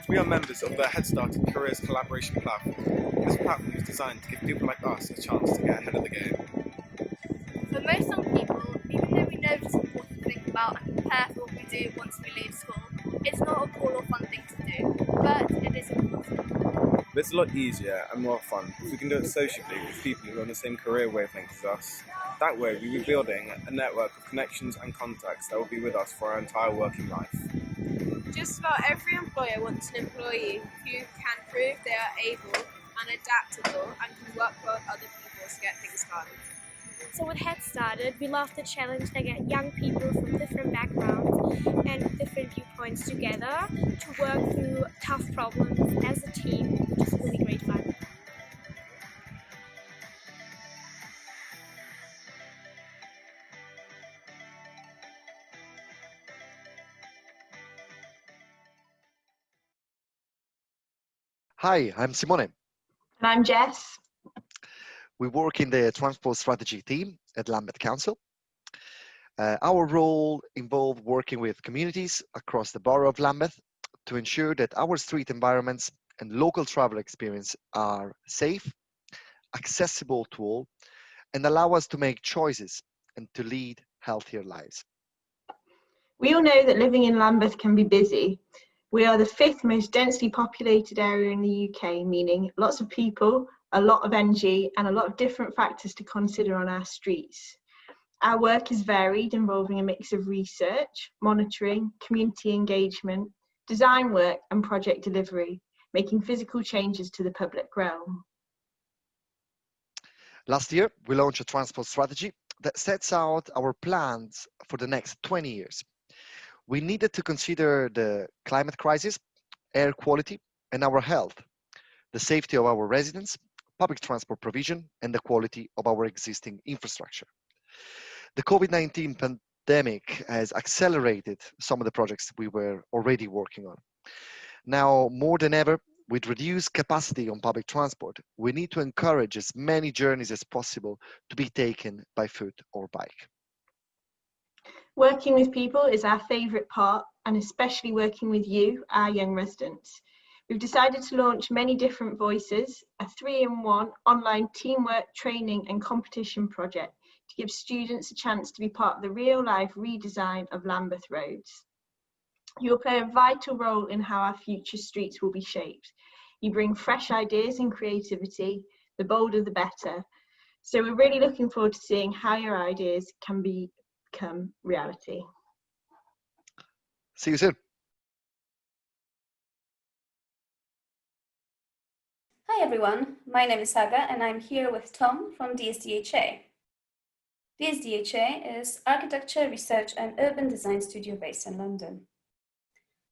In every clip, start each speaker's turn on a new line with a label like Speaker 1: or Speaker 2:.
Speaker 1: We are members of the Headstarted Careers Collaboration Platform. This platform is designed to give people like us a chance to get ahead of the game.
Speaker 2: For most young people, even though we know it's important to think about and prepare for what we do once we leave school, it's not a cool or fun thing to do, but it is important.
Speaker 1: But it's a lot easier and more fun if we can do it socially with people who are on the same career wavelength as us. That way, we'll be building a network of connections and contacts that will be with us for our entire working life.
Speaker 3: Just about every employer wants an employee who can prove they are able and adaptable and can work well with other people to get things done.
Speaker 4: So with Headstarted, we love the challenge to get young people from different backgrounds and different viewpoints together to work through tough problems as a team, which is really great fun.
Speaker 5: Hi, I'm Simone.
Speaker 6: And I'm Jess.
Speaker 5: We work in the transport strategy team at Lambeth Council. Our role involved working with communities across the borough of Lambeth to ensure that our street environments and local travel experience are safe, accessible to all, and allow us to make choices and to lead healthier lives.
Speaker 6: We all know that living in Lambeth can be busy. We are the 5th most densely populated area in the UK, meaning lots of people, a lot of energy, and a lot of different factors to consider on our streets. Our work is varied, involving a mix of research, monitoring, community engagement, design work, and project delivery, making physical changes to the public realm.
Speaker 5: Last year, we launched a transport strategy that sets out our plans for the next 20 years. We needed to consider the climate crisis, air quality, and our health, the safety of our residents, public transport provision, and the quality of our existing infrastructure. The COVID-19 pandemic has accelerated some of the projects we were already working on. Now, more than ever, with reduced capacity on public transport, we need to encourage as many journeys as possible to be taken by foot or bike.
Speaker 6: Working with people is our favourite part, and especially working with you, our young residents. We've decided to launch Many Different Voices, a 3-in-1 online teamwork, training and competition project to give students a chance to be part of the real-life redesign of Lambeth roads. You will play a vital role in how our future streets will be shaped. You bring fresh ideas and creativity, the bolder the better. So we're really looking forward to seeing how your ideas can become reality.
Speaker 5: See you soon.
Speaker 7: Hi everyone, my name is Saga and I'm here with Tom from DSDHA. DSDHA is architecture, research and urban design studio based in London.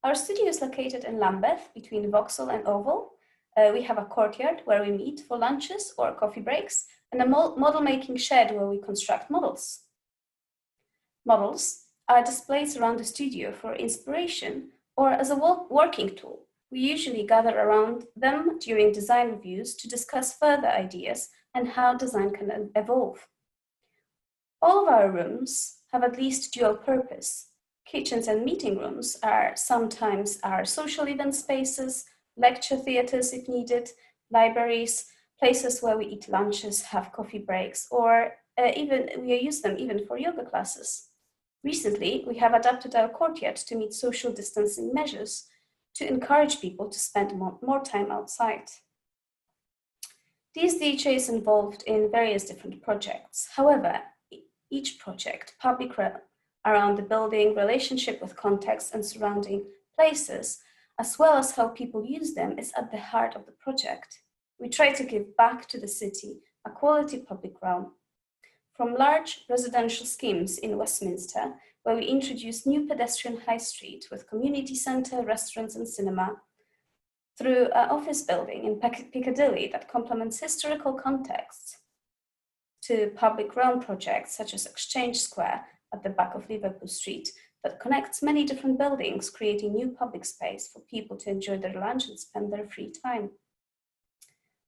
Speaker 7: Our studio is located in Lambeth between Vauxhall and Oval. We have a courtyard where we meet for lunches or coffee breaks and a model making shed where we construct models. Models are displays around the studio for inspiration or as a working tool. We usually gather around them during design reviews to discuss further ideas and how design can evolve. All of our rooms have at least dual purpose. Kitchens and meeting rooms are sometimes our social event spaces, lecture theatres if needed, libraries, places where we eat lunches, have coffee breaks, or even we use them even for yoga classes. Recently, we have adapted our courtyard to meet social distancing measures to encourage people to spend more time outside. DSDHA is involved in various different projects. However, each project, public around the building, relationship with context and surrounding places, as well as how people use them, is at the heart of the project. We try to give back to the city a quality public realm. From large residential schemes in Westminster, where we introduce new pedestrian high street with community centre, restaurants and cinema, through an office building in Piccadilly that complements historical contexts, to public realm projects such as Exchange Square at the back of Liverpool Street that connects many different buildings, creating new public space for people to enjoy their lunch and spend their free time.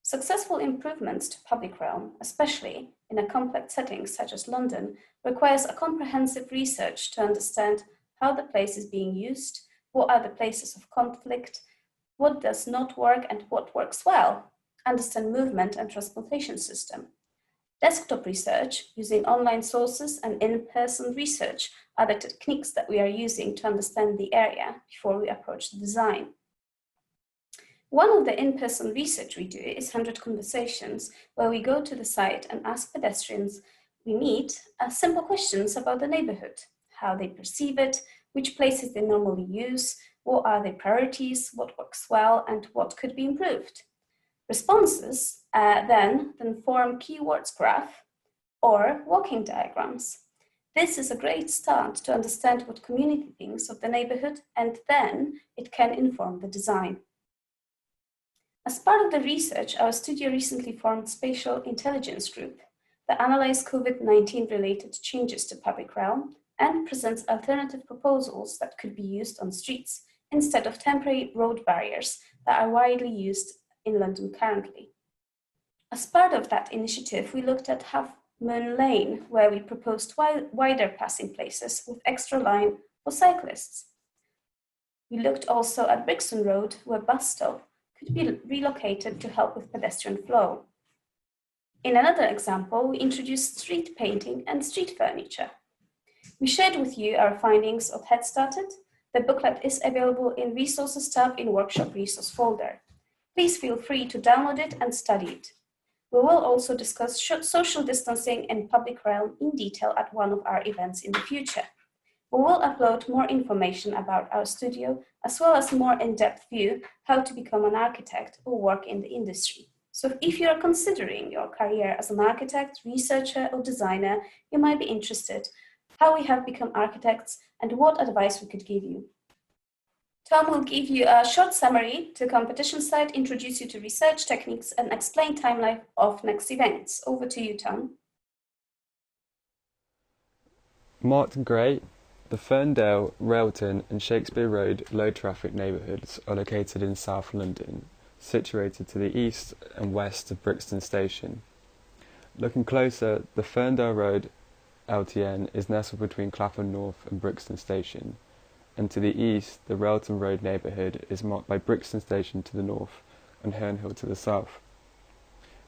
Speaker 7: Successful improvements to public realm, especially in a complex setting such as London, requires a comprehensive research to understand how the place is being used, What are the places of conflict? What does not work and what works well? Understand movement and transportation system. Desktop research, using online sources and in-person research, are the techniques that we are using to understand the area before we approach the design. One of the in-person research we do is 100 conversations, where we go to the site and ask pedestrians we meet simple questions about the neighborhood, how they perceive it, which places they normally use, what are their priorities, what works well, and what could be improved. Responses then form keywords graph or walking diagrams. This is a great start to understand what community thinks of the neighborhood, and then it can inform the design. As part of the research, our studio recently formed Spatial Intelligence Group that analyzes COVID-19 related changes to public realm and presents alternative proposals that could be used on streets instead of temporary road barriers that are widely used in London currently. As part of that initiative, we looked at Half Moon Lane, where we proposed wider passing places with extra line for cyclists. We looked also at Brixton Road, where bus stop could be relocated to help with pedestrian flow. In another example, we introduced street painting and street furniture. We shared with you our findings of Headstarted. The booklet is available in Resources tab in Workshop Resource folder. Please feel free to download it and study it. We will also discuss social distancing in public realm in detail at one of our events in the future. We will upload more information about our studio, as well as more in-depth view how to become an architect or work in the industry. So if you are considering your career as an architect, researcher, or designer, you might be interested how we have become architects and what advice we could give you. Tom will give you a short summary to competition site, introduce you to research techniques, and explain timeline of next events. Over to you, Tom.
Speaker 8: Marked in grey, the Ferndale, Railton and Shakespeare Road low traffic neighbourhoods are located in South London, situated to the east and west of Brixton Station. Looking closer, the Ferndale Road LTN is nestled between Clapham North and Brixton Station, and to the east, the Railton Road neighbourhood is marked by Brixton Station to the north and Herne Hill to the south.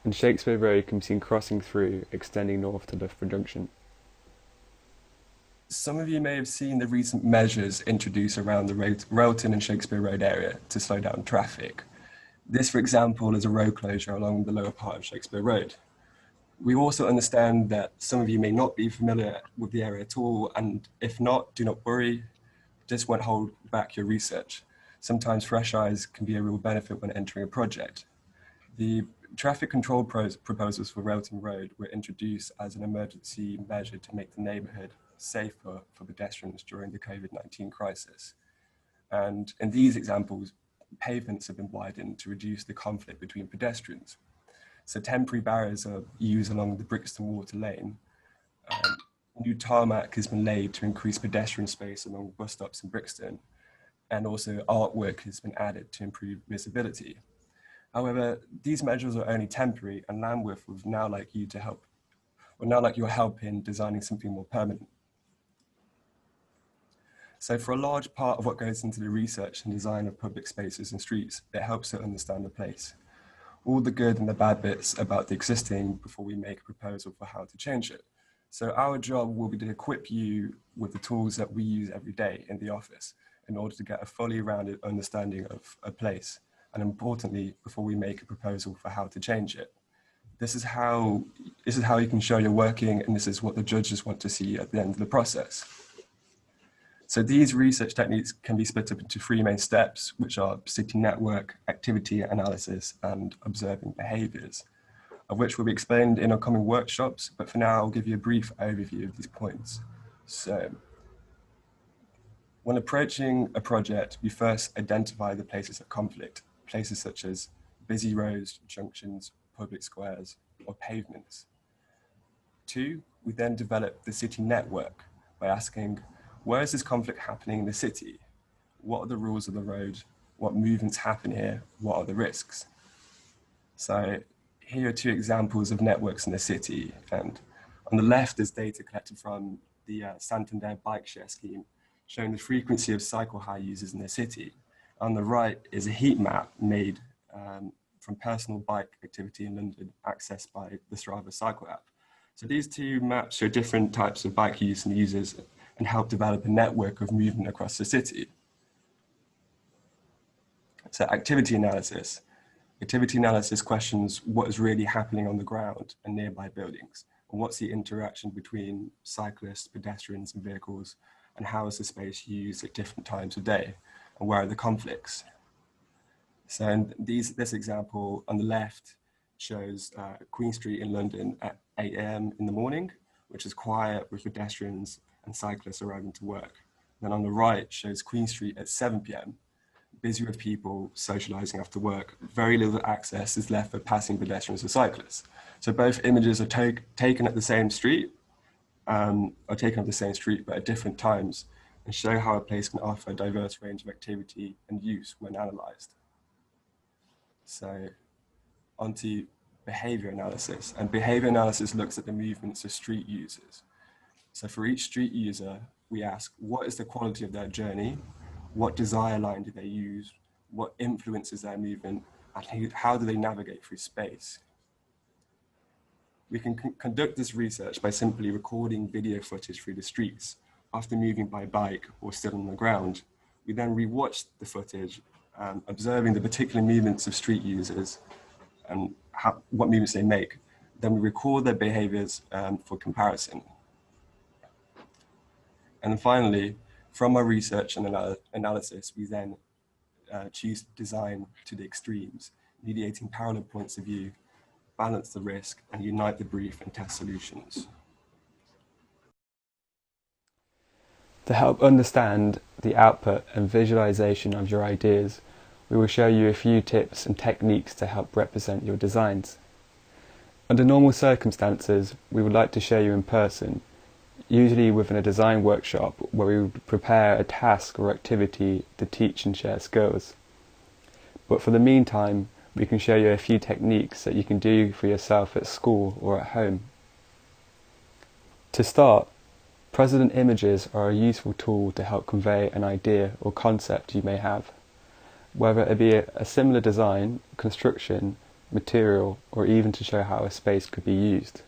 Speaker 8: And Shakespeare Road can be seen crossing through, extending north to Loughborough Junction.
Speaker 9: Some of you may have seen the recent measures introduced around the Railton and Shakespeare Road area to slow down traffic. This, for example, is a road closure along the lower part of Shakespeare Road. We also understand that some of you may not be familiar with the area at all, and if not, do not worry, just won't hold back your research. Sometimes fresh eyes can be a real benefit when entering a project. The traffic control proposals for Railton Road were introduced as an emergency measure to make the neighbourhood safer for pedestrians during the COVID-19 crisis. And in these examples, pavements have been widened to reduce the conflict between pedestrians. So temporary barriers are used along the Brixton Water Lane. New tarmac has been laid to increase pedestrian space along bus stops in Brixton, and also artwork has been added to improve visibility. However, these measures are only temporary, and Lambeth would now like your help in designing something more permanent. So for a large part of what goes into the research and design of public spaces and streets, it helps to understand the place. All the good and the bad bits about the existing before we make a proposal for how to change it. So our job will be to equip you with the tools that we use every day in the office in order to get a fully rounded understanding of a place, and importantly, before we make a proposal for how to change it. This is how you can show you're working, and this is what the judges want to see at the end of the process. So these research techniques can be split up into three main steps, which are city network, activity analysis, and observing behaviours, of which will be explained in upcoming workshops, but for now I'll give you a brief overview of these points. So, when approaching a project, we first identify the places of conflict, places such as busy roads, junctions, public squares, or pavements. 2, we then develop the city network by asking, where is this conflict happening in the city? What are the rules of the road? What movements happen here? What are the risks? So, here are two examples of networks in the city, and on the left is data collected from the Santander bike share scheme showing the frequency of cycle hire users in the city. On the right is a heat map made from personal bike activity in London, accessed by the Strava cycle app. So these two maps show different types of bike use and users and help develop a network of movement across the city. So activity analysis. Activity analysis questions what is really happening on the ground and nearby buildings, and what's the interaction between cyclists, pedestrians and vehicles, and how is the space used at different times of day, and where are the conflicts. So in this example on the left shows Queen Street in London at 8 AM in the morning, which is quiet with pedestrians and cyclists arriving to work. Then on the right shows Queen Street at 7 PM, busy with people socializing after work. Very little access is left for passing pedestrians or cyclists. So both images are taken at the same street, but at different times, and show how a place can offer a diverse range of activity and use when analyzed. So onto behavior analysis. And behavior analysis looks at the movements of street users. So for each street user, we ask, what is the quality of their journey? What desire line do they use? What influences their movement? And how do they navigate through space? We can conduct this research by simply recording video footage through the streets after moving by bike or still on the ground. We then rewatch the footage, observing the particular movements of street users and what movements they make. Then we record their behaviors for comparison. And then finally, from our research and analysis, we then choose design to the extremes, mediating parallel points of view, balance the risk, and unite the brief and test solutions.
Speaker 8: To help understand the output and visualization of your ideas, we will show you a few tips and techniques to help represent your designs. Under normal circumstances, we would like to show you in person, usually within a design workshop where we would prepare a task or activity to teach and share skills. But for the meantime, we can show you a few techniques that you can do for yourself at school or at home. To start, precedent images are a useful tool to help convey an idea or concept you may have, whether it be a similar design, construction, material, or even to show how a space could be used.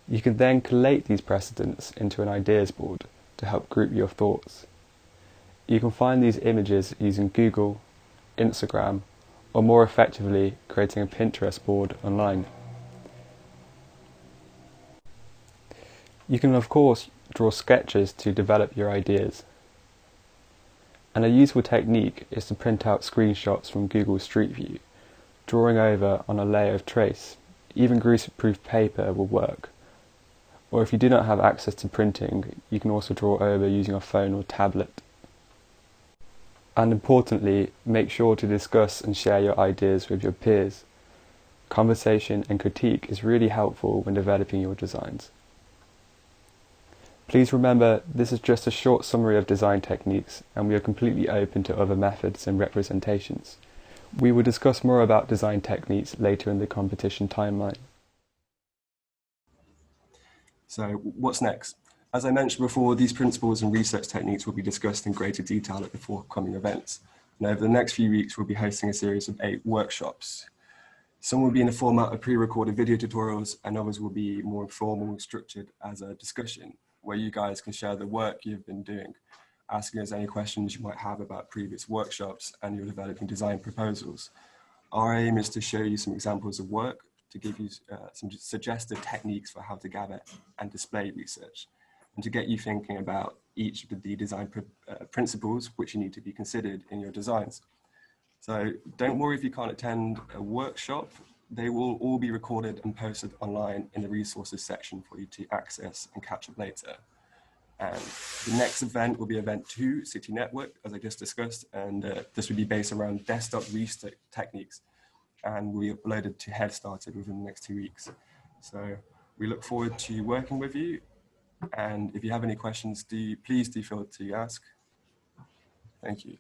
Speaker 8: You can then collate these precedents into an ideas board to help group your thoughts. You can find these images using Google, Instagram, or more effectively, creating a Pinterest board online. You can of course draw sketches to develop your ideas. And a useful technique is to print out screenshots from Google Street View, drawing over on a layer of trace. Even greaseproof paper will work. Or if you do not have access to printing, you can also draw over using a phone or tablet. And importantly, make sure to discuss and share your ideas with your peers. Conversation and critique is really helpful when developing your designs. Please remember, this is just a short summary of design techniques, and we are completely open to other methods and representations. We will discuss more about design techniques later in the competition timeline.
Speaker 9: So what's next? As I mentioned before, these principles and research techniques will be discussed in greater detail at the forthcoming events. And over the next few weeks, we'll be hosting a series of 8 workshops. Some will be in the format of pre-recorded video tutorials, and others will be more informal, structured as a discussion, where you guys can share the work you've been doing, asking us any questions you might have about previous workshops and your developing design proposals. Our aim is to show you some examples of work, to give you some suggested techniques for how to gather and display research, and to get you thinking about each of the design principles which you need to be considered in your designs. So don't worry if you can't attend a workshop. They will all be recorded and posted online in the resources section for you to access and catch up later. And the next event will be event 2, City Network, as I just discussed, and this will be based around desktop research techniques, and will be uploaded to Headstarted within the next 2 weeks. So we look forward to working with you, and if you have any questions, please do feel free to ask. Thank you.